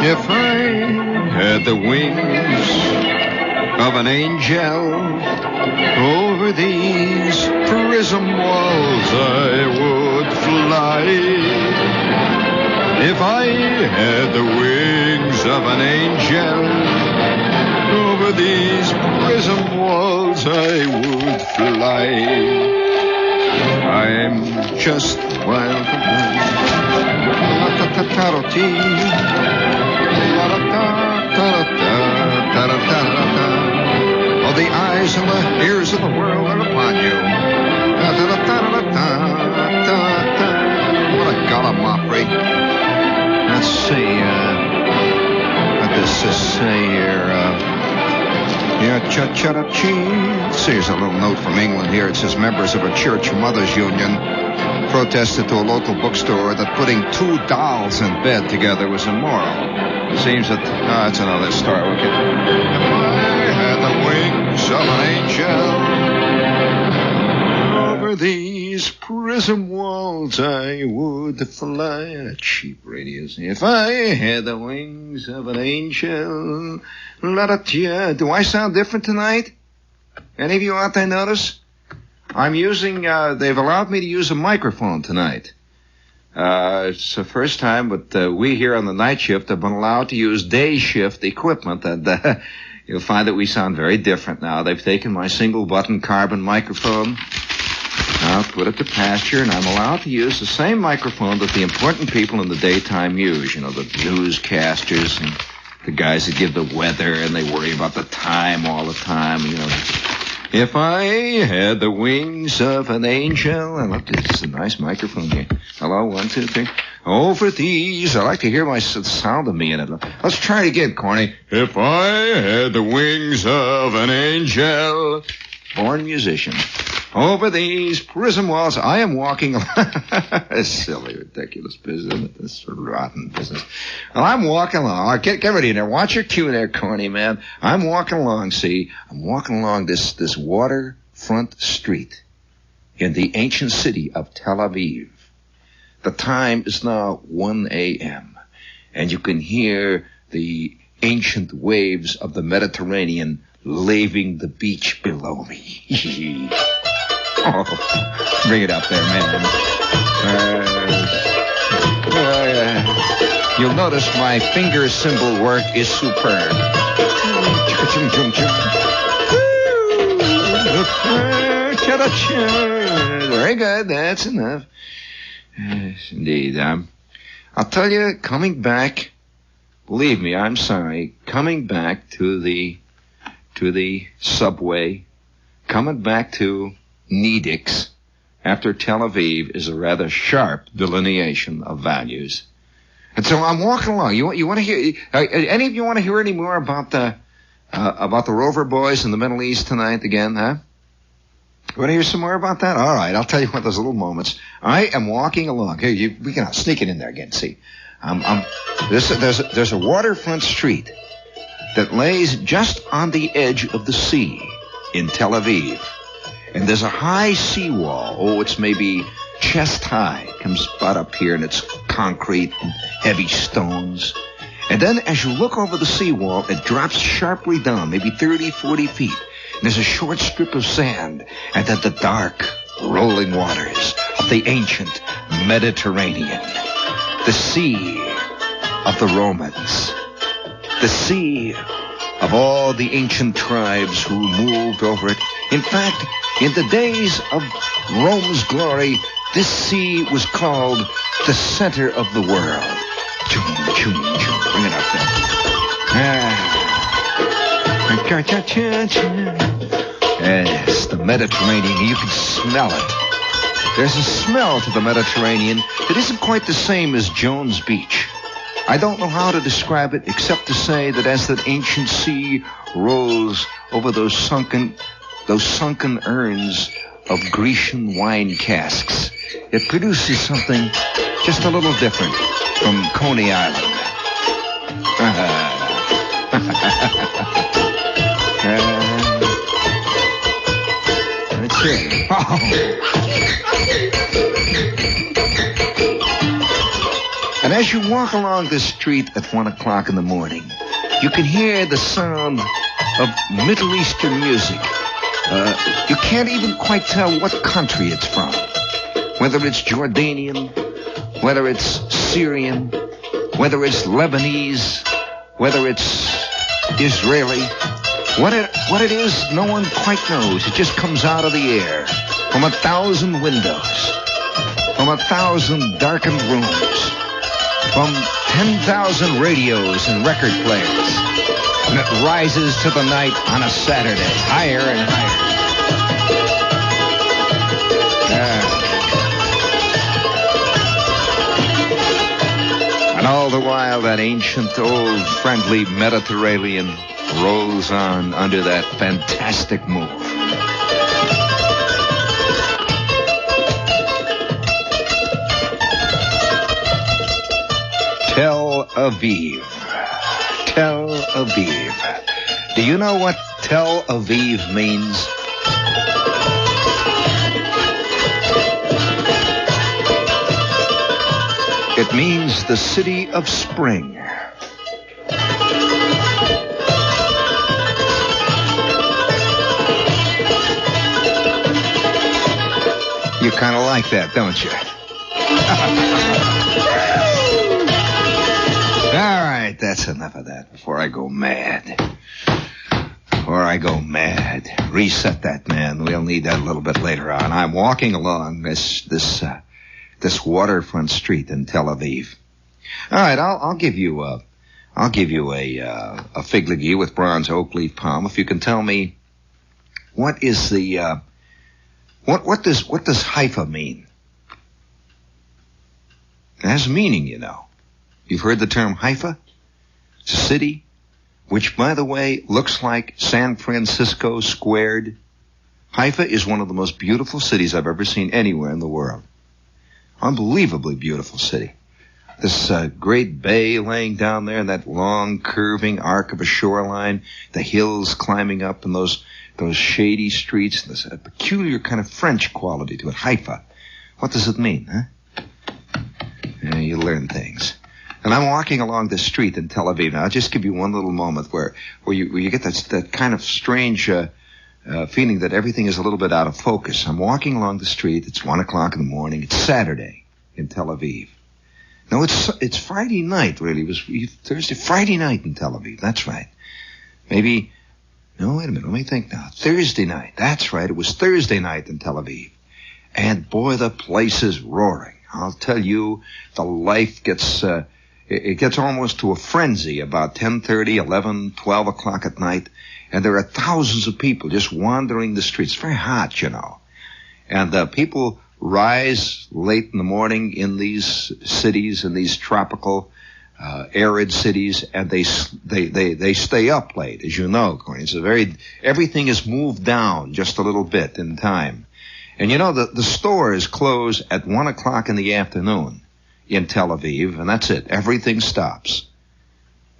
If I had the wings of an angel, over these prism walls I would fly. If I had the wings of an angel, over these prism walls I would fly. I'm just wild. Oh, the eyes and the ears of the world are upon you. What a gallimaufry. Let's see, what does this say here? Here's a little note from England here. It says members of a church mothers union protested to a local bookstore that putting two dolls in bed together was immoral. It seems that... that's another story. Okay. If I had the wings of an angel, over these prism walls I would fly. Cheap radios. If I had the wings of an angel... Do I sound different tonight? Any of you out there notice? I'm using... they've allowed me to use a microphone tonight. It's the first time, but we here on the night shift have been allowed to use day shift equipment, and you'll find that we sound very different now. They've taken my single-button carbon microphone, put it to pasture, and I'm allowed to use the same microphone that the important people in the daytime use. You know, the newscasters and the guys that give the weather, and they worry about the time all the time, you know. If I had the wings of an angel... And look, this is a nice microphone here. Hello, 1, 2, 3. Over these... I like to hear the sound of me in it. Let's try it again, Corny. If I had the wings of an angel... Born musician. Over these prism walls, I am walking... This silly, ridiculous business. This rotten business. Well, I'm walking along. Get ready there. Watch your cue there, Corny, man. I'm walking along, see. I'm walking along this waterfront street in the ancient city of Tel Aviv. The time is now 1 a.m., and you can hear the ancient waves of the Mediterranean laving the beach below me. Oh, bring it up there, man. You'll notice my finger symbol work is superb. Very good, that's enough. Yes, indeed. I'll tell you, coming back, believe me, I'm sorry, coming back to the subway, coming back to Nidix after Tel Aviv is a rather sharp delineation of values. And so I'm walking along. You want to hear? Any of you want to hear any more about the Rover boys in the Middle East tonight again? Huh? You want to hear some more about that? All right, I'll tell you what. Those little moments. I am walking along. Here, we can sneak it in there again. See, there's a waterfront street that lays just on the edge of the sea in Tel Aviv. And there's a high seawall. Oh, it's maybe chest high. Comes about up here, and it's concrete and heavy stones. And then as you look over the seawall, it drops sharply down, maybe 30, 40 feet. And there's a short strip of sand, and then the dark, rolling waters of the ancient Mediterranean. The sea of the Romans. The sea of all the ancient tribes who moved over it. In fact, in the days of Rome's glory, this sea was called the center of the world. Chum, chum, chum. Bring it up there. Yes, the Mediterranean. You can smell it. There's a smell to the Mediterranean that isn't quite the same as Jones Beach. I don't know how to describe it except to say that as that ancient sea rolls over those sunken urns of Grecian wine casks, it produces something just a little different from Coney Island. Let's see. And as you walk along this street at 1 o'clock in the morning, you can hear the sound of Middle Eastern music. You can't even quite tell what country it's from. Whether it's Jordanian, whether it's Syrian, whether it's Lebanese, whether it's Israeli. What it is, no one quite knows. It just comes out of the air from 1,000 windows, from 1,000 darkened rooms, from 10,000 radios and record players. And it rises to the night on a Saturday, higher and higher. And all the while, that ancient, old, friendly Mediterranean rolls on under that fantastic moon. Tel Aviv. Tel Aviv. Do you know what Tel Aviv means? It means the city of spring. You kind of like that, don't you? All right, that's enough of that before I go mad. Reset that, man. We'll need that a little bit later on. I'm walking along this waterfront street in Tel Aviv. All right, I'll give you a fig with bronze oak leaf palm if you can tell me what is the what does Haifa mean? It has meaning, you know. You've heard the term Haifa? It's a city which, by the way, looks like San Francisco squared. Haifa is one of the most beautiful cities I've ever seen anywhere in the world. Unbelievably beautiful city. This great bay laying down there, that long curving arc of a shoreline, the hills climbing up, and those shady streets, there's a peculiar kind of French quality to it. Haifa. What does it mean, huh? Yeah, you learn things. And I'm walking along this street in Tel Aviv. Now, I'll just give you one little moment where you get that kind of strange feeling that everything is a little bit out of focus. I'm walking along the street. It's 1 o'clock in the morning. It's Saturday in Tel Aviv. No, it's Friday night, really. It was Friday night in Tel Aviv. That's right. No, wait a minute. Let me think now. Thursday night. That's right. It was Thursday night in Tel Aviv. And boy, the place is roaring. I'll tell you, the life gets... It gets almost to a frenzy about 10:30, 11, 12 o'clock at night, and there are thousands of people just wandering the streets. It's very hot, you know. And people rise late in the morning in these cities, in these tropical, arid cities, and they stay up late, as you know. It's everything is moved down just a little bit in time. And you know, the stores close at 1 o'clock in the afternoon in Tel Aviv, and that's it. Everything stops.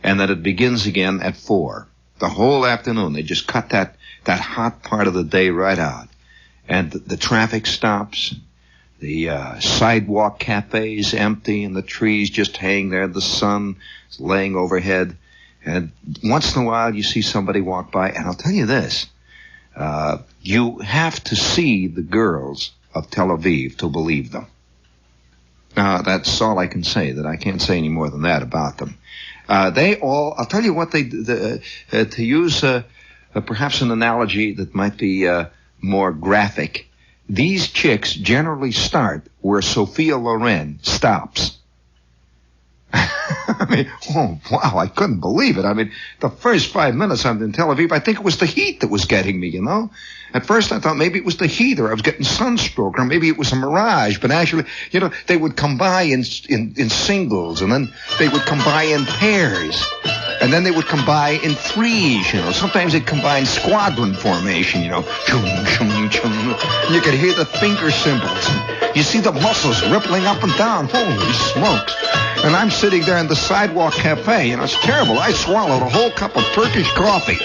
And then it begins again at 4. The whole afternoon, they just cut that hot part of the day right out. And the traffic stops. The sidewalk cafes empty, and the trees just hang there. The sun is laying overhead. And once in a while, you see somebody walk by. And I'll tell you this. You have to see the girls of Tel Aviv to believe them. That's all I can say. That I can't say any more than that about them. I'll tell you what to use perhaps an analogy that might be more graphic. These chicks generally start where Sophia Loren stops. I mean, oh, wow, I couldn't believe it. I mean, the first 5 minutes I'm in Tel Aviv, I think it was the heat that was getting me, you know. At first I thought maybe it was the heat, or I was getting sunstroke, or maybe it was a mirage. But actually, you know, they would come by in singles, and then they would come by in pairs, and then they would come by in threes, you know. Sometimes they'd come by in squadron formation, you know. Chum, chum, chum. You could hear the finger cymbals. You see the muscles rippling up and down. Holy smokes. And I'm sitting there in the sidewalk cafe, and it's terrible. I swallowed a whole cup of Turkish coffee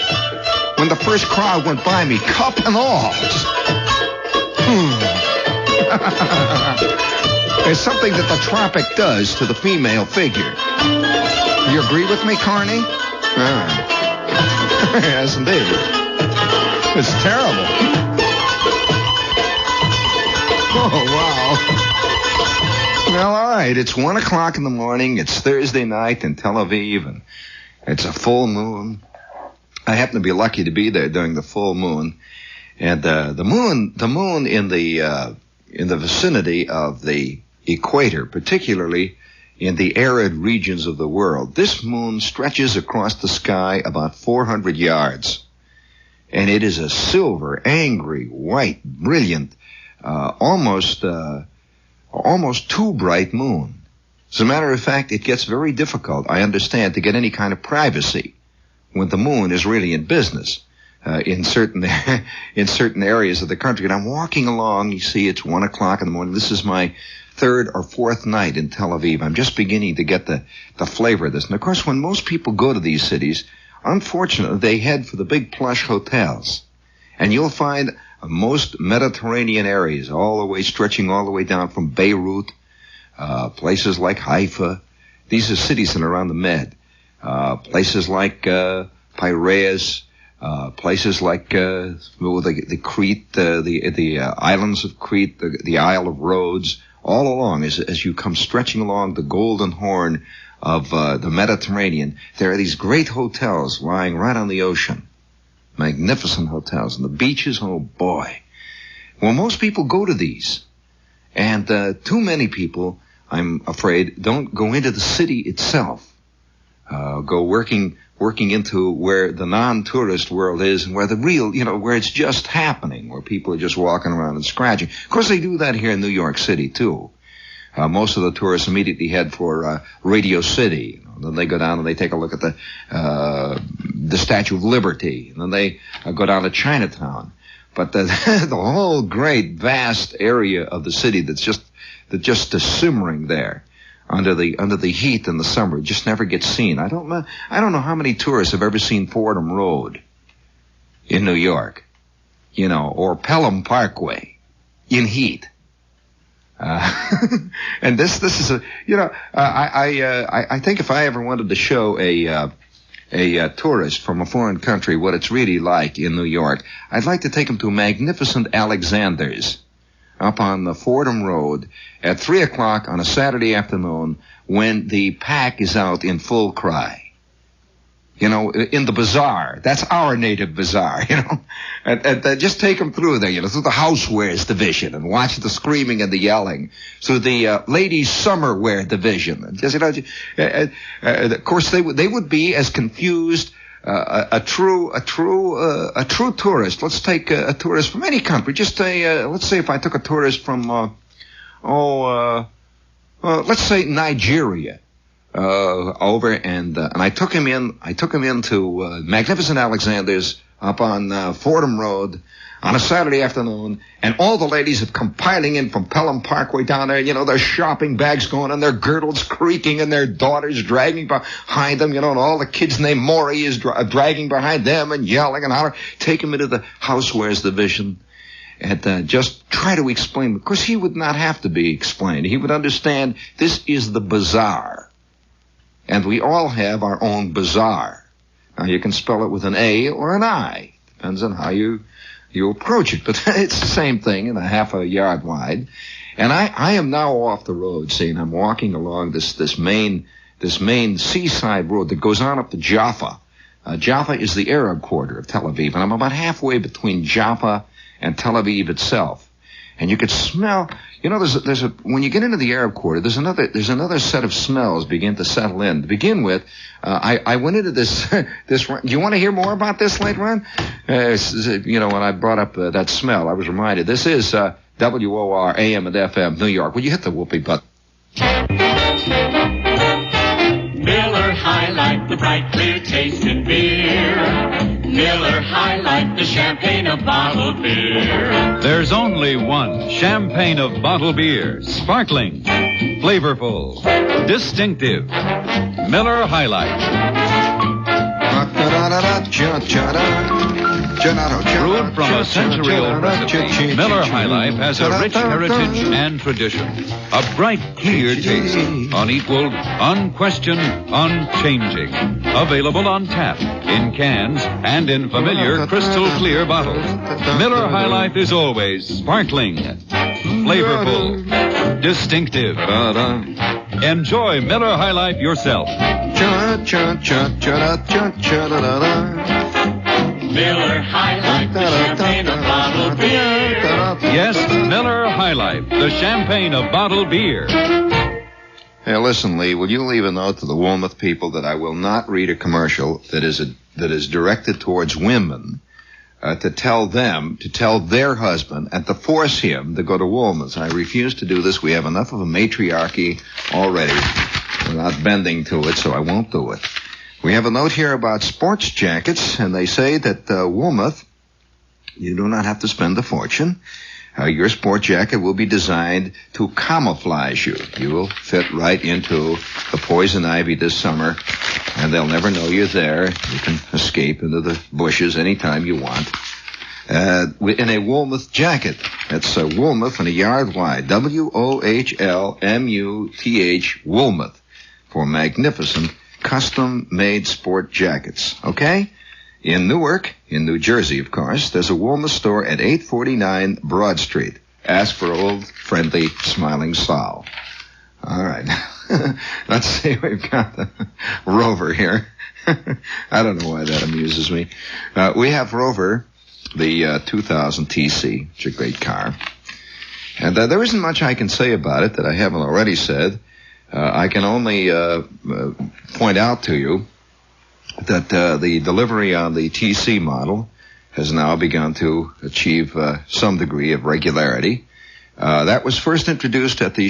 when the first crowd went by me, cup and all. It's something that the tropic does to the female figure. Do you agree with me, Carney? Yes, indeed. It's terrible. Oh, wow. Well, all right. It's 1 o'clock in the morning. It's Thursday night in Tel Aviv, and it's a full moon. I happen to be lucky to be there during the full moon. And the moon in the vicinity of the equator, particularly in the arid regions of the world, this moon stretches across the sky about 400 yards. And it is a silver, angry, white, brilliant, almost too bright moon. As a matter of fact, it gets very difficult, I understand, to get any kind of privacy when the moon is really in business in certain areas of the country. And I'm walking along. You see, it's 1 o'clock in the morning. This is my third or fourth night in Tel Aviv. I'm just beginning to get the flavor of this. And of course, when most people go to these cities, unfortunately, they head for the big plush hotels. And you'll find most Mediterranean areas stretching all the way down from Beirut, places like Haifa. These are cities that are around the Med. Places like Piraeus, places like the Crete, the islands of Crete, the Isle of Rhodes. All along, as you come stretching along the Golden Horn of the Mediterranean, there are these great hotels lying right on the ocean. Magnificent hotels. And the beaches, oh boy. Well, most people go to these. And too many people, I'm afraid, don't go into the city itself. Go working into where the non-tourist world is, and where the real, where it's just happening, where people are just walking around and scratching. Of course, they do that here in New York City, too. Most of the tourists immediately head for Radio City. Then they go down and they take a look at the Statue of Liberty. And then they go down to Chinatown. But the whole great, vast area of the city that's just simmering there under the heat in the summer just never gets seen. I don't know how many tourists have ever seen Fordham Road in New York, or Pelham Parkway in heat. And this is I think if I ever wanted to show a tourist from a foreign country what it's really like in New York, I'd like to take him to magnificent Alexander's up on the Fordham Road at 3 o'clock on a Saturday afternoon when the pack is out in full cry. In the bazaar. That's our native bazaar, And just take them through there, through the housewares division and watch the screaming and the yelling. Through the ladies' summer wear division. And just, of course, they would be as confused. A true tourist. Let's take a tourist from any country. Just let's say if I took a tourist from, let's say Nigeria. Over and I took him into magnificent Alexander's up on Fordham Road on a Saturday afternoon, and all the ladies have come piling in from Pelham Parkway down there, their shopping bags going and their girdles creaking and their daughters dragging behind them, and all the kids named Maury is dragging behind them and yelling and hollering. Take him into the housewares division and just try to explain. Of course, he would not have to be explained. He would understand this is the bazaar. And we all have our own bazaar. Now, you can spell it with an A or an I. Depends on how you approach it. But it's the same thing, and a half a yard wide. And I am now off the road, see, and I'm walking along this main seaside road that goes on up to Jaffa. Jaffa is the Arab quarter of Tel Aviv, and I'm about halfway between Jaffa and Tel Aviv itself. And you could smell, there's a when you get into the Arab quarter, there's another set of smells begin to settle in. To begin with, I went into this. Do you want to hear more about this later on? When I brought up that smell, I was reminded. This is WOR AM and FM New York. Will you hit the whoopee button? Miller High Life, the bright, clear tasting beer. Miller High Life, the champagne of bottled beer. There's only one champagne of bottled beer. Sparkling, flavorful, distinctive. Miller High Life. Brewed from a century-old recipe, Miller High Life has a rich heritage and tradition. A bright, clear taste, unequaled, unquestioned, unchanging. Available on tap, in cans, and in familiar crystal clear bottles. Miller High Life is always sparkling, flavorful, distinctive. Enjoy Miller High Life yourself. Miller High Life, the champagne of bottled beer. Yes, Miller High Life, the champagne of bottled beer. Hey, listen, Lee, will you leave a note to the Wilmouth people that I will not read a commercial that is directed towards women, to tell their husband, and to force him to go to Wilmouth. I refuse to do this. We have enough of a matriarchy already. We're not bending to it, so I won't do it. We have a note here about sports jackets, and they say that Wilmouth, you do not have to spend a fortune. Your sport jacket will be designed to camouflage you. You will fit right into the poison ivy this summer, and they'll never know you're there. You can escape into the bushes anytime you want. In a Wilmouth jacket. That's Wilmouth and a yard wide. WOHLMUTH, Wilmouth, for magnificent custom-made sport jackets. Okay? In Newark, in New Jersey, of course, there's a Wilmouth store at 849 Broad Street. Ask for old, friendly, smiling Sal. All right. Let's see. We've got Rover here. I don't know why that amuses me. We have Rover, the 2000 TC. It's a great car. And there isn't much I can say about it that I haven't already said. I can only point out to you that the delivery on the TC model has now begun to achieve some degree of regularity. That was first introduced at the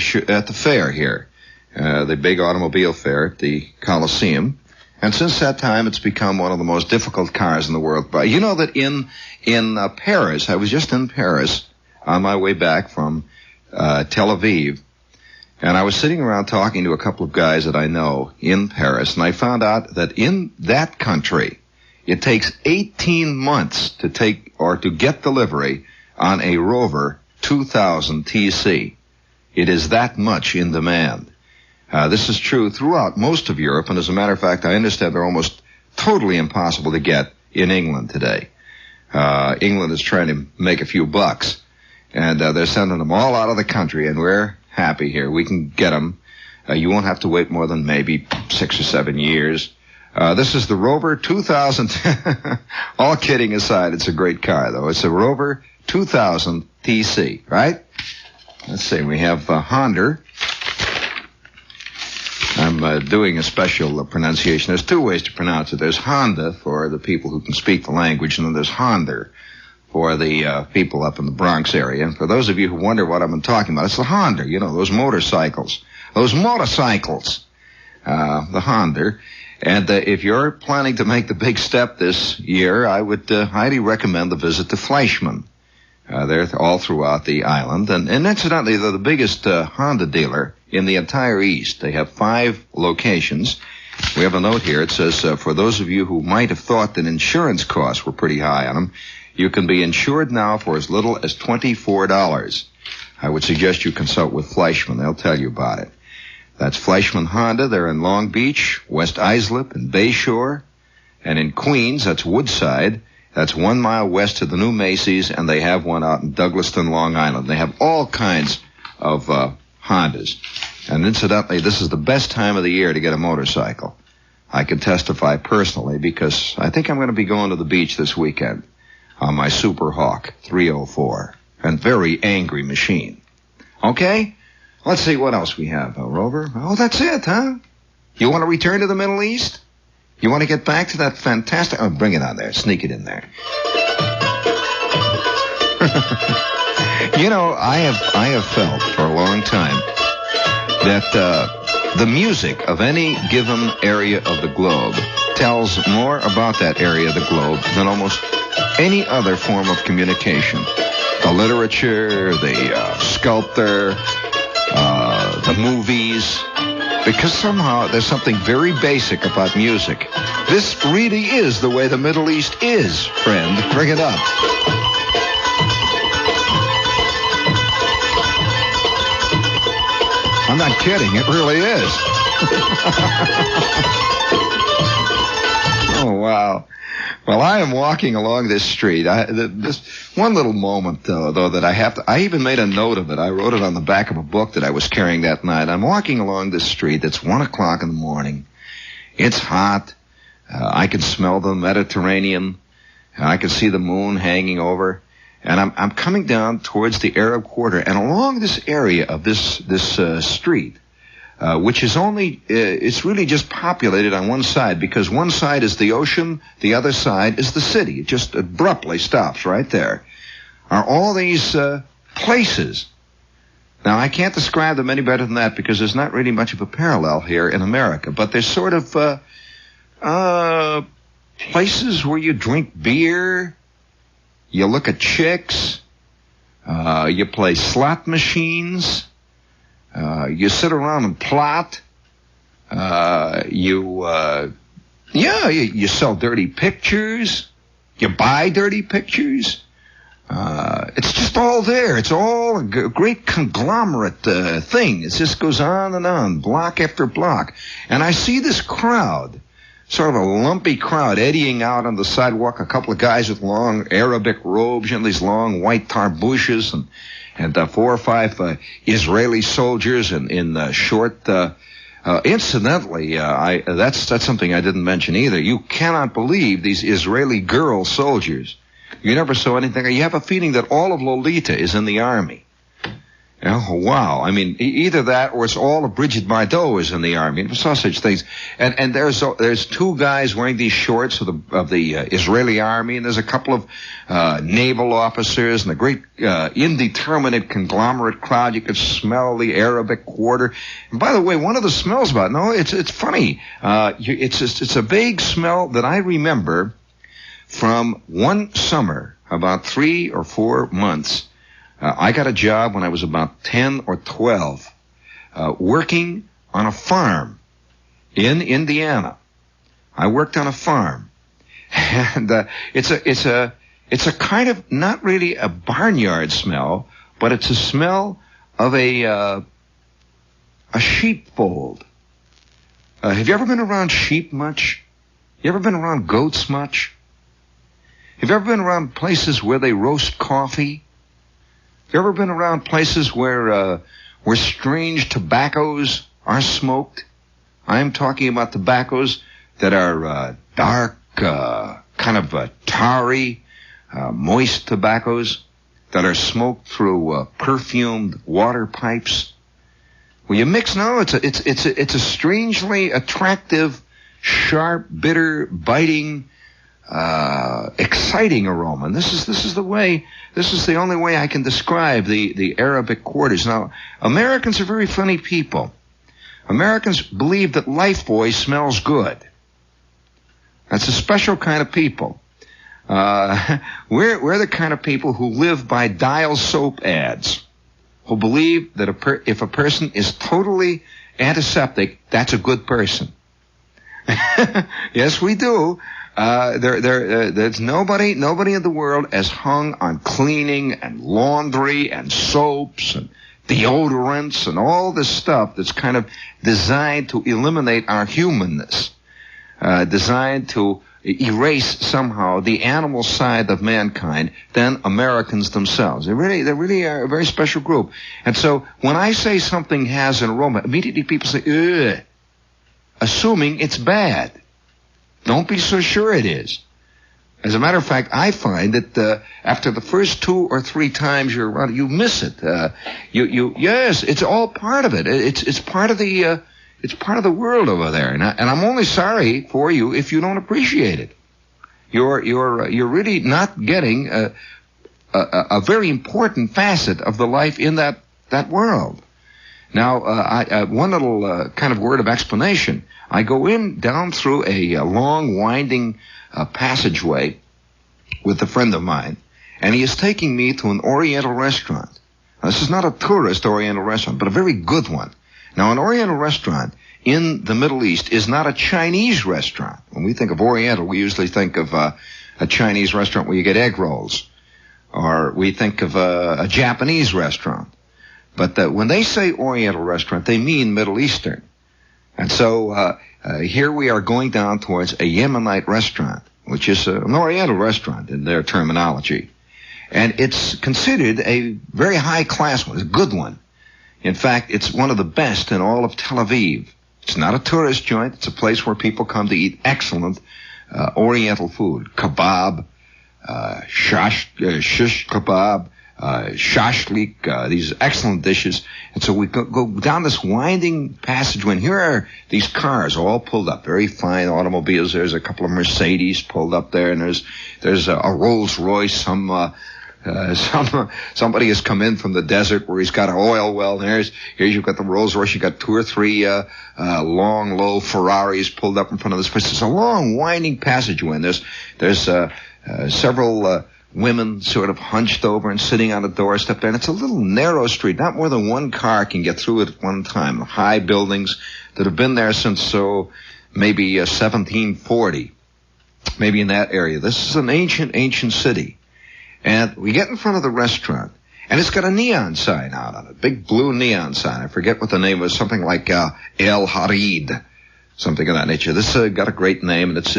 fair here, the big automobile fair at the Coliseum. And since that time, it's become one of the most difficult cars in the world. But you know that in Paris, I was just in Paris on my way back from Tel Aviv, and I was sitting around talking to a couple of guys that I know in Paris, and I found out that in that country, it takes 18 months to get delivery on a Rover 2000 TC. It is that much in demand. This is true throughout most of Europe, and as a matter of fact, I understand they're almost totally impossible to get in England today. England is trying to make a few bucks, and they're sending them all out of the country, and we're happy here. We can get them. You won't have to wait more than maybe 6 or 7 years. This is the Rover 2000. All kidding aside, it's a great car, though. It's a Rover 2000 TC, right? Let's see. We have Honda. I'm doing a special pronunciation. There's two ways to pronounce it. There's Honda for the people who can speak the language, and then there's Honda for the people up in the Bronx area. And for those of you who wonder what I'm talking about, it's the Honda, you know, those motorcycles. The Honda. And if you're planning to make the big step this year, I would highly recommend the visit to Fleischmann. They're all throughout the island. And incidentally, they're the biggest Honda dealer in the entire East. They have 5 locations. We have a note here. It says, for those of you who might have thought that insurance costs were pretty high on them, you can be insured now for as little as $24. I would suggest you consult with Fleischmann. They'll tell you about it. That's Fleischmann Honda. They're in Long Beach, West Islip, and Bayshore. And in Queens, that's Woodside. That's 1 mile west of the new Macy's, and they have one out in Douglaston, Long Island. They have all kinds of Hondas. And incidentally, this is the best time of the year to get a motorcycle. I can testify personally because I think I'm going to be going to the beach this weekend on my Super Hawk 304. And very angry machine. Okay? Let's see what else we have, Rover. Oh, that's it, huh? You want to return to the Middle East? You want to get back to that fantastic... Oh, bring it on there. Sneak it in there. You know, I have felt for a long time that the music of any given area of the globe tells more about that area of the globe than almost any other form of communication. The literature, the sculptor, the movies, because somehow there's something very basic about music. This really is the way the Middle East is, friend. Bring it up. I'm not kidding. It really is. Oh, wow. Well, I am walking along this street. This one little moment, though, that I even made a note of it. I wrote it on the back of a book that I was carrying that night. I'm walking along this street. It's 1 o'clock in the morning. It's hot. I can smell the Mediterranean. I can see the moon hanging over. And I'm coming down towards the Arab Quarter. And along this area of this street, which is only, it's really just populated on one side, because one side is the ocean, the other side is the city. It just abruptly stops right there. Are all these places. Now, I can't describe them any better than that, because there's not really much of a parallel here in America, but there's sort of places where you drink beer, you look at chicks, you play slot machines, you sit around and plot. You sell dirty pictures. You buy dirty pictures. It's just all there. It's all a great conglomerate thing. It just goes on and on, block after block. And I see this crowd, sort of a lumpy crowd, eddying out on the sidewalk. A couple of guys with long Arabic robes and these long white tarbushes, and 4 or 5 Israeli soldiers in short. Incidentally, that's something I didn't mention either. You cannot believe these Israeli girl soldiers. You never saw anything. You have a feeling that all of Lolita is in the army. Oh, wow. I mean, either that or it's all of Brigitte Bardot is in the army. I saw such things. And there's 2 guys wearing these shorts of the Israeli army, and there's a couple of naval officers and a great indeterminate conglomerate crowd. You could smell the Arabic Quarter. And by the way, one of the smells about, no, it's funny. It's a vague smell that I remember from one summer, about 3 or 4 months. I got a job when I was about 10 or 12, working on a farm in Indiana. I worked on a farm, and it's a kind of not really a barnyard smell, but it's a smell of a sheepfold. Have you ever been around sheep much? You ever been around goats much? Have you ever been around places where they roast coffee? Have you ever been around places where strange tobaccos are smoked? I'm talking about tobaccos that are dark, kind of tarry, moist tobaccos that are smoked through perfumed water pipes. Well, you mix. No, it's a strangely attractive, sharp, bitter, biting, exciting aroma. And this is the only way I can describe the Arabic Quarters. Now, Americans are very funny people. Americans believe that Lifebuoy smells good. That's a special kind of people. We're the kind of people who live by Dial soap ads, who believe that if a person is totally antiseptic, that's a good person. Yes, we do. There's nobody in the world as hung on cleaning and laundry and soaps and deodorants and all this stuff that's kind of designed to eliminate our humanness, designed to erase somehow the animal side of mankind than Americans themselves. They really are a very special group. And so when I say something has an aroma, immediately people say, ugh, assuming it's bad. Don't be so sure it is. As a matter of fact, I find that after the first 2 or 3 times you're around, you miss it. Yes, it's all part of it. It's part of the world over there. And I'm only sorry for you if you don't appreciate it. You're really not getting a very important facet of the life in that world. Now, one little kind of word of explanation. I go down through a long, winding passageway with a friend of mine, and he is taking me to an Oriental restaurant. Now, this is not a tourist Oriental restaurant, but a very good one. Now, an Oriental restaurant in the Middle East is not a Chinese restaurant. When we think of Oriental, we usually think of a Chinese restaurant where you get egg rolls, or we think of a Japanese restaurant. But when they say Oriental restaurant, they mean Middle Eastern. And so here we are going down towards a Yemenite restaurant, which is an Oriental restaurant in their terminology. And it's considered a very high-class one, a good one. In fact, it's one of the best in all of Tel Aviv. It's not a tourist joint. It's a place where people come to eat excellent Oriental food. Kebab, shish kebab, shashlik, these excellent dishes. And so we go down this winding passageway, and here are these cars all pulled up, very fine automobiles. There's a couple of Mercedes pulled up there, and there's a Rolls Royce. Somebody has come in from the desert where he's got an oil well. Here's you've got the Rolls Royce. You've got 2 or 3 long, low Ferraris pulled up in front of this place. It's a long, winding passageway, and there's several women sort of hunched over and sitting on a doorstep there. And it's a little narrow street. Not more than one car can get through it at one time. High buildings that have been there since maybe 1740, maybe in that area. This is an ancient city. And we get in front of the restaurant, and it's got a neon sign out on it, big blue neon sign. I forget what the name was, something like El Harid, something of that nature. This got a great name, and it's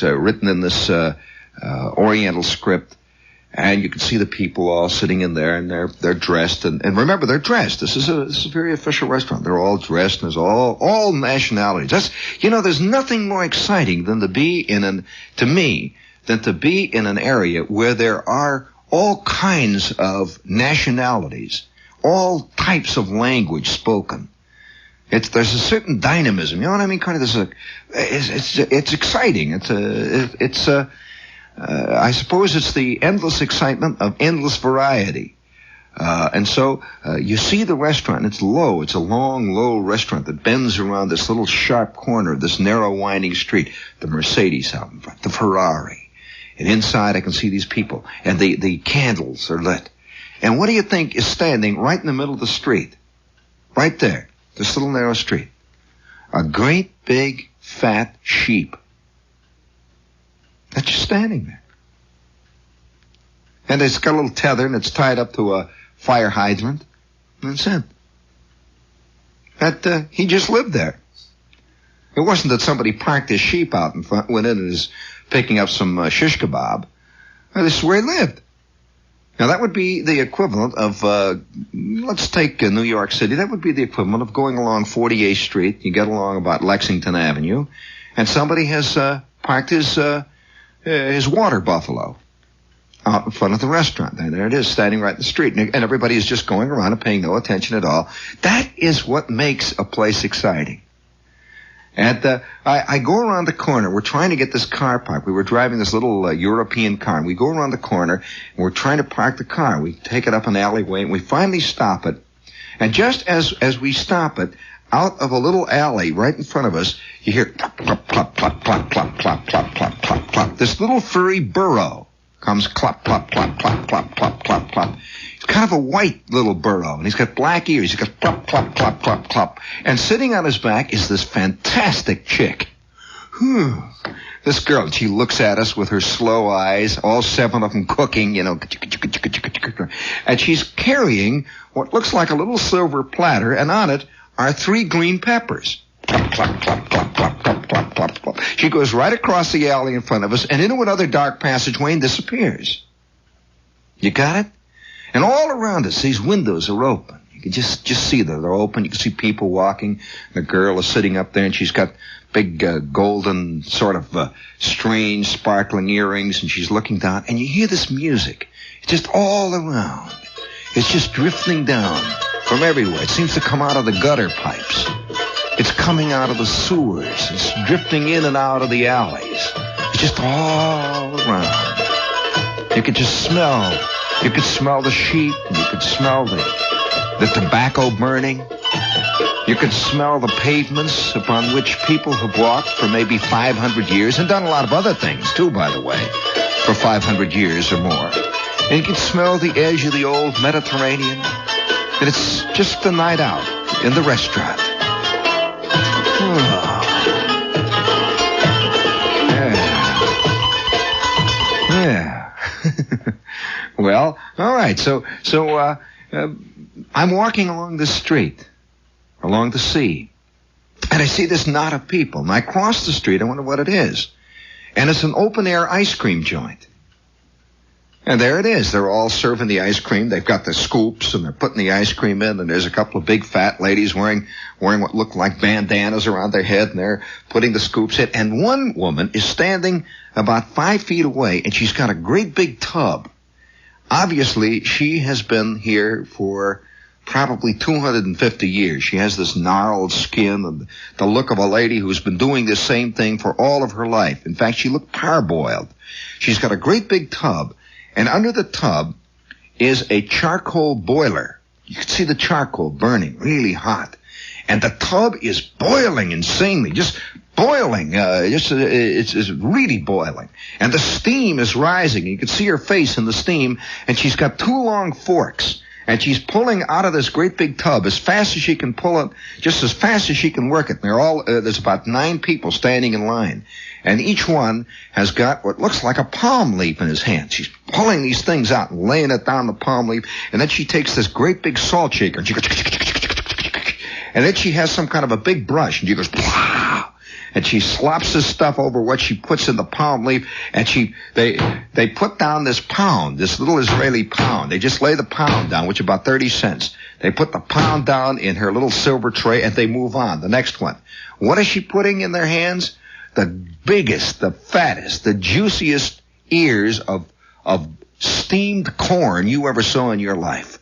written in this Oriental script, and you can see the people all sitting in there, and they're dressed, and remember, they're dressed. This is a very official restaurant. They're all dressed, and there's all nationalities. There's nothing more exciting than to be in an area where there are all kinds of nationalities, all types of language spoken. There's a certain dynamism, you know what I mean? Kind of it's exciting. I suppose it's the endless excitement of endless variety. And so you see the restaurant, and it's low. It's a long, low restaurant that bends around this little sharp corner of this narrow, winding street. The Mercedes out in front, the Ferrari. And inside I can see these people, and the candles are lit. And what do you think is standing right in the middle of the street? Right there, this little narrow street. A great big fat sheep. That's just standing there. And it's got a little tether, and it's tied up to a fire hydrant. And that's it. He just lived there. It wasn't that somebody parked his sheep out in front, went in and is picking up some shish kebab. This is where he lived. Now, that would be the equivalent of, let's take New York City. That would be the equivalent of going along 48th Street. You get along about Lexington Avenue, and somebody has parked his water buffalo out in front of the restaurant. And there it is, standing right in the street. And everybody is just going around and paying no attention at all. That is what makes a place exciting. And I go around the corner. We're trying to get this car parked. We were driving this little European car. And we go around the corner, and we're trying to park the car. We take it up an alleyway, and we finally stop it. And just as we stop it, out of a little alley right in front of us, you hear plop, plop, plop, plop, plop, plop, plop, plop, plop, plop, plop. This little furry burro comes clop, plop, plop, plop, plop, plop, plop, plop. He's kind of a white little burro, and he's got black ears. He's got plop, plop, plop, plop, plop. And sitting on his back is this fantastic chick. This girl, and she looks at us with her slow eyes, all 7 of them cooking, and she's carrying what looks like a little silver platter, and on it are 3 green peppers. Plop, plop, plop, plop, plop, plop, plop, plop, plop. She goes right across the alley in front of us and into another dark passageway and disappears. You got it? And all around us, these windows are open. You can just see them. They're open. You can see people walking. The girl is sitting up there, and she's got big golden sort of strange sparkling earrings, and she's looking down. And you hear this music. It's just all around. It's just drifting down from everywhere. It seems to come out of the gutter pipes. It's coming out of the sewers. It's drifting in and out of the alleys. It's just all around. You could just smell. You could smell the sheep. You could smell the tobacco burning. You could smell the pavements upon which people have walked for maybe 500 years and done a lot of other things, too, by the way, for 500 years or more. And you could smell the edge of the old Mediterranean. And it's just a night out in the restaurant. Well, all right. So I'm walking along the street, along the sea, and I see this knot of people. And I cross the street. I wonder what it is. And it's an open-air ice cream joint. And there it is. They're all serving the ice cream. They've got the scoops, and they're putting the ice cream in. And there's a couple of big fat ladies wearing what look like bandanas around their head, and they're putting the scoops in. And one woman is standing about 5 feet away, and she's got a great big tub. Obviously, she has been here for probably 250 years. She has this gnarled skin and the look of a lady who's been doing this same thing for all of her life. In fact, she looked parboiled. She's got a great big tub. And under the tub is a charcoal boiler. You can see the charcoal burning really hot. And the tub is boiling insanely, just boiling. It's really boiling. And the steam is rising. You can see her face in the steam. And she's got 2 long forks. And she's pulling out of this great big tub as fast as she can pull it, just as fast as she can work it. And there's about 9 people standing in line. And each one has got what looks like a palm leaf in his hand. She's pulling these things out and laying it down the palm leaf. And then she takes this great big salt shaker and she goes, and then she has some kind of a big brush and she goes, and she slops this stuff over what she puts in the palm leaf, and they put down this pound, this little Israeli pound. They just lay the pound down, which is about 30 cents. They put the pound down in her little silver tray, and they move on. The next one. What is she putting in their hands? The biggest, the fattest, the juiciest ears of steamed corn you ever saw in your life.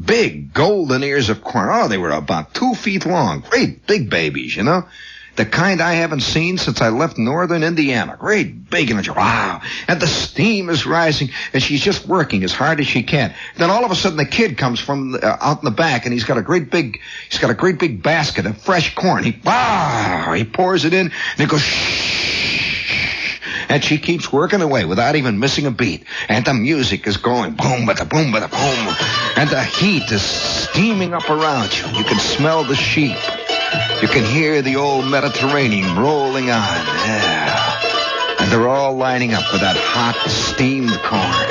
Big golden ears of corn. Oh, they were about 2 feet long. Great big babies, you know. The kind I haven't seen since I left northern Indiana. Great big, and wow. And the steam is rising, and she's just working as hard as she can. Then all of a sudden the kid comes from out in the back, and he's got a great big basket of fresh corn. He pours it in, and it goes shh. And she keeps working away without even missing a beat. And the music is going boom, bada boom, bada boom. And the heat is steaming up around you. You can smell the sheep. You can hear the old Mediterranean rolling on. Yeah. And they're all lining up for that hot, steamed corn.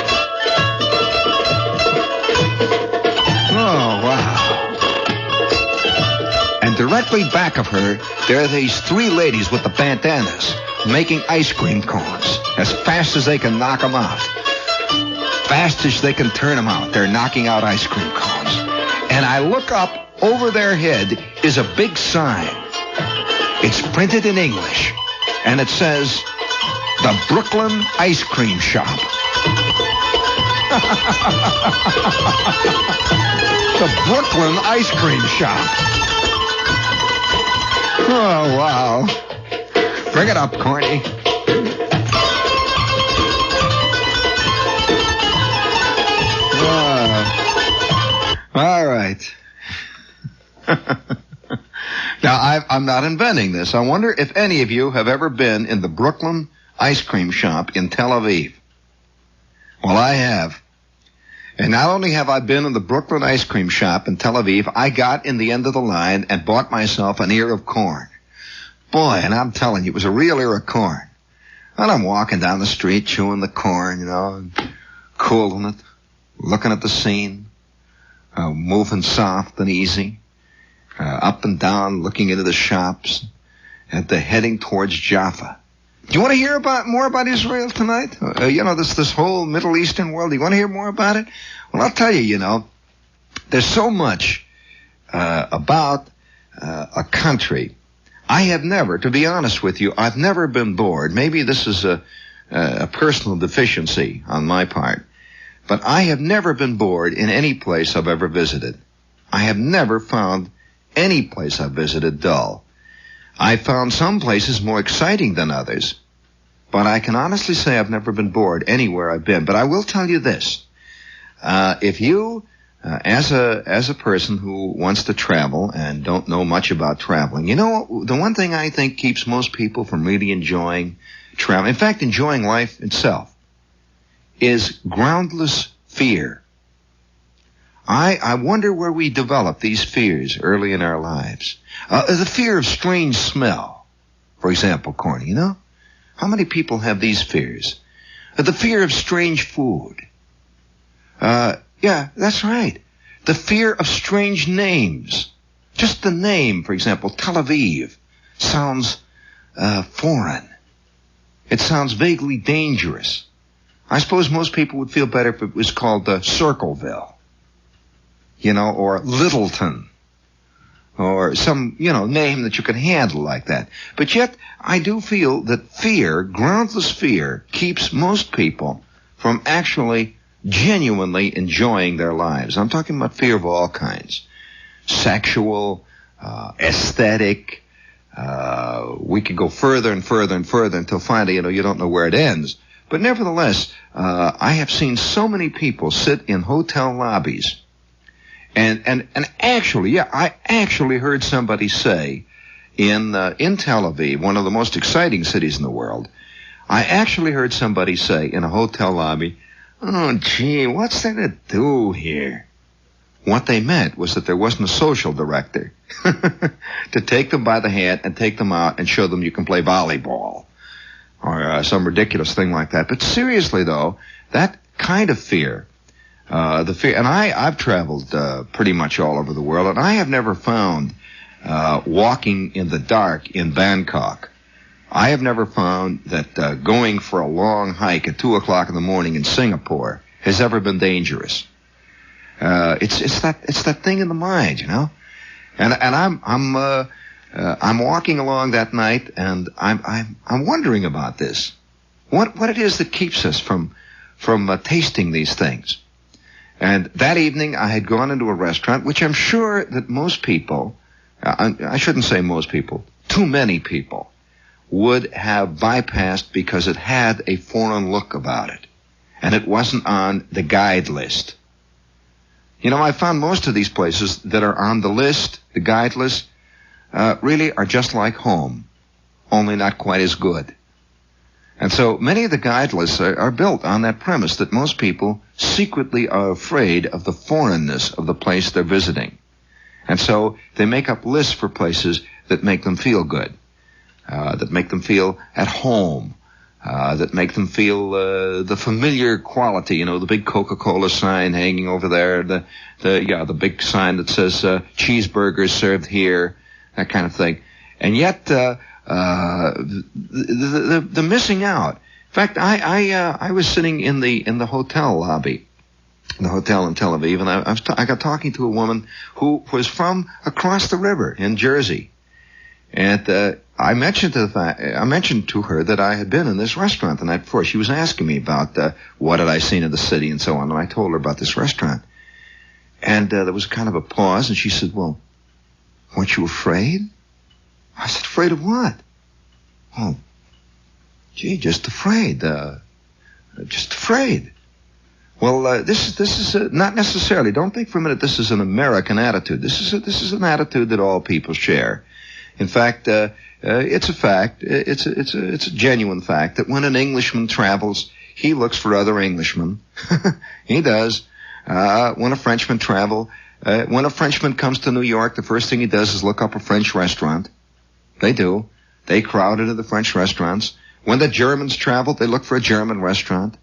Oh, wow. And directly back of her, there are these 3 ladies with the bandanas making ice cream cones as fast as they can knock them out. Fast as they can turn them out, they're knocking out ice cream cones. And I look up. Over their head is a big sign. It's printed in English, and it says, "The Brooklyn Ice Cream Shop." The Brooklyn Ice Cream Shop. Oh, wow. Bring it up, Corny. All right. Now, I'm not inventing this. I wonder if any of you have ever been in the Brooklyn Ice Cream Shop in Tel Aviv. Well, I have. And not only have I been in the Brooklyn Ice Cream Shop in Tel Aviv, I got in the end of the line and bought myself an ear of corn. Boy, and I'm telling you, it was a real ear of corn. And I'm walking down the street chewing the corn, you know, and cooling it, looking at the scene, moving soft and easy. Up and down, looking into the shops, and they're heading towards Jaffa. Do you want to hear more about Israel tonight? This whole Middle Eastern world. Do you want to hear more about it? Well, I'll tell you, there's so much about a country. I have never, to be honest with you, I've never been bored. Maybe this is a personal deficiency on my part, but I have never been bored in any place I've ever visited. I have never found any place I've visited dull. I found some places more exciting than others, but I can honestly say I've never been bored anywhere I've been. But I will tell you this. If you, as a person who wants to travel and don't know much about traveling, the one thing I think keeps most people from really enjoying travel, in fact, enjoying life itself, is groundless fear. I wonder where we develop these fears early in our lives. The fear of strange smell, for example, Corny, How many people have these fears? The fear of strange food. Yeah, that's right. The fear of strange names. Just the name, for example, Tel Aviv, sounds foreign. It sounds vaguely dangerous. I suppose most people would feel better if it was called Circleville, or Littleton, or some, name that you can handle like that. But yet, I do feel that fear, groundless fear, keeps most people from actually genuinely enjoying their lives. I'm talking about fear of all kinds. Sexual, aesthetic. We could go further and further and further until finally, you don't know where it ends. But nevertheless, I have seen so many people sit in hotel lobbies. And actually, I actually heard somebody say in Tel Aviv, one of the most exciting cities in the world, I actually heard somebody say in a hotel lobby, "Oh, gee, what's there to do here?" What they meant was that there wasn't a social director to take them by the hand and take them out and show them you can play volleyball or some ridiculous thing like that. But seriously, though, that kind of fear, the fear, and I've traveled pretty much all over the world, and I have never found walking in the dark in Bangkok. I have never found that going for a long hike at 2 o'clock in the morning in Singapore has ever been dangerous. It's that thing in the mind, And I'm walking along that night, and I'm wondering about this. What it is that keeps us from tasting these things. And that evening, I had gone into a restaurant, which I'm sure that most people, I shouldn't say most people, too many people, would have bypassed because it had a foreign look about it. And it wasn't on the guide list. I found most of these places that are on the list, the guide list, really are just like home, only not quite as good. And so many of the guide lists are built on that premise that most people secretly are afraid of the foreignness of the place they're visiting. And so they make up lists for places that make them feel good, that make them feel at home, that make them feel the familiar quality, the big Coca-Cola sign hanging over there, the big sign that says cheeseburgers served here, that kind of thing. And yet the missing out. In fact, I was sitting in the hotel lobby, the hotel in Tel Aviv, and I got talking to a woman who was from across the river in Jersey. And I mentioned to her that I had been in this restaurant the night before. She was asking me about what had I seen in the city and so on, and I told her about this restaurant. And there was kind of a pause, and she said, "Well, weren't you afraid?" I said, "Afraid of what?" "Oh, gee, just afraid. Just afraid." Well, this is not necessarily. Don't think for a minute this is an American attitude. This is an attitude that all people share. In fact, it's a fact. It's a genuine fact that when an Englishman travels, he looks for other Englishmen. He does. When a Frenchman when a Frenchman comes to New York, the first thing he does is look up a French restaurant. They do. They crowd into the French restaurants. When the Germans travel, they look for a German restaurant.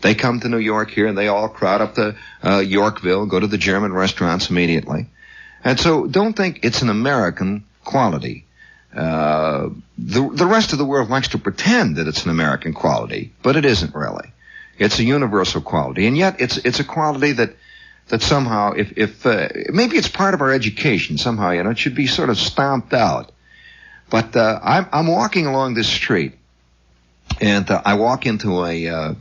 They come to New York here, and they all crowd up to Yorkville, go to the German restaurants immediately. And so don't think it's an American quality. The rest of the world likes to pretend that it's an American quality, but it isn't really. It's a universal quality, and yet it's a quality that somehow, if maybe it's part of our education somehow, it should be sort of stomped out. But I'm walking along this street, and I walk into a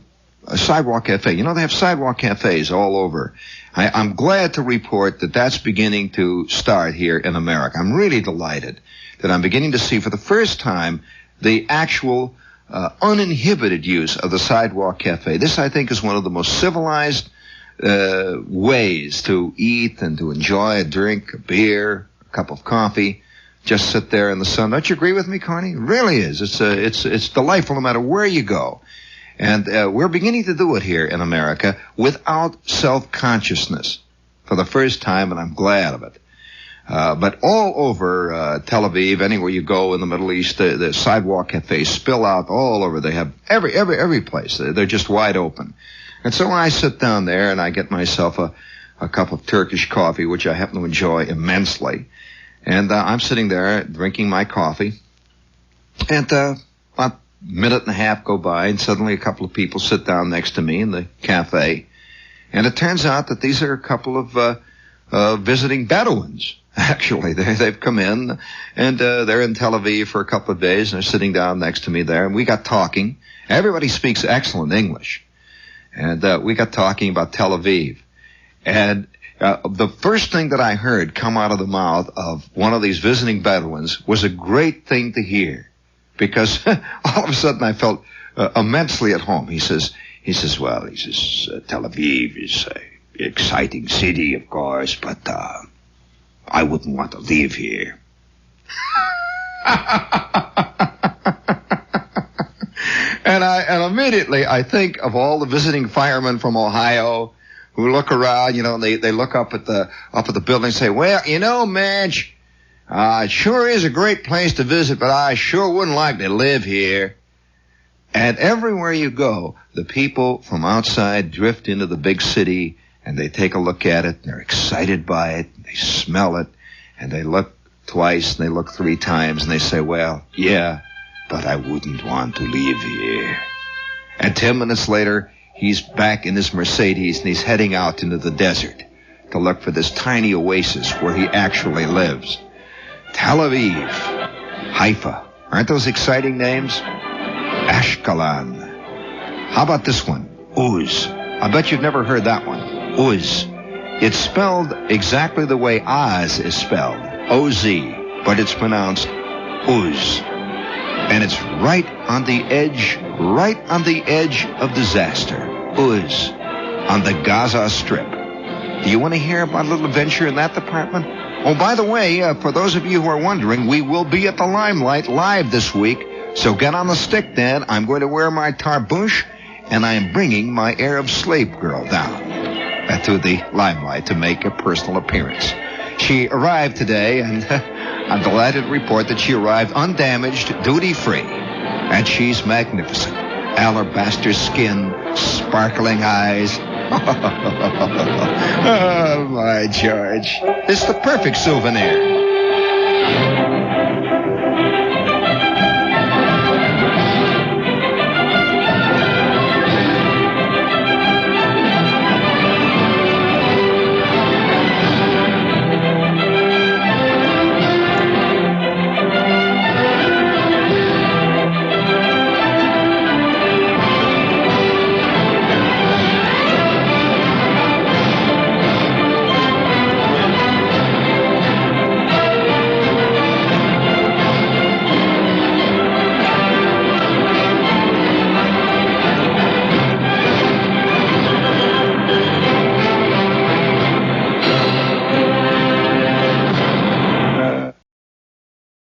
sidewalk cafe. They have sidewalk cafes all over. I'm glad to report that that's beginning to start here in America. I'm really delighted that I'm beginning to see for the first time the actual uninhibited use of the sidewalk cafe. This, I think, is one of the most civilized ways to eat and to enjoy a drink, a beer, a cup of coffee. Just sit there in the sun. Don't you agree with me, Carney? It really is. It's delightful no matter where you go. And we're beginning to do it here in America without self-consciousness for the first time, and I'm glad of it. But all over Tel Aviv, anywhere you go in the Middle East, the sidewalk cafes spill out all over. They have every place. They're just wide open. And so I sit down there and I get myself a cup of Turkish coffee, which I happen to enjoy immensely. And I'm sitting there drinking my coffee. And about a minute and a half go by, and suddenly a couple of people sit down next to me in the cafe. And it turns out that these are a couple of visiting Bedouins. Actually, they've come in, and they're in Tel Aviv for a couple of days, and they're sitting down next to me there. And we got talking. Everybody speaks excellent English. And we got talking about Tel Aviv. And the first thing that I heard come out of the mouth of one of these visiting Bedouins was a great thing to hear. Because all of a sudden I felt immensely at home. He says, Tel Aviv is an exciting city, of course, but I wouldn't want to live here. And immediately I think of all the visiting firemen from Ohio who look around, and they look up at the building and say, well, Madge, it sure is a great place to visit, but I sure wouldn't like to live here. And everywhere you go, the people from outside drift into the big city, and they take a look at it, and they're excited by it, and they smell it, and they look twice, and they look 3 times, and they say, well, yeah, but I wouldn't want to live here. And 10 minutes later, he's back in his Mercedes, and he's heading out into the desert to look for this tiny oasis where he actually lives. Tel Aviv, Haifa. Aren't those exciting names? Ashkelon. How about this one? Uz. I bet you've never heard that one. Uz. It's spelled exactly the way Oz is spelled. O-Z. But it's pronounced Uz. And it's right on the edge of disaster. Uz. On the Gaza Strip. Do you want to hear about a little adventure in that department? Oh, by the way, for those of you who are wondering, we will be at the Limelight live this week. So get on the stick, Dad. I'm going to wear my tarbush, and I am bringing my Arab slave girl down to the Limelight to make a personal appearance. She arrived today, and I'm delighted to report that she arrived undamaged, duty-free. And she's magnificent. Alabaster skin, sparkling eyes. Oh, my George. It's the perfect souvenir.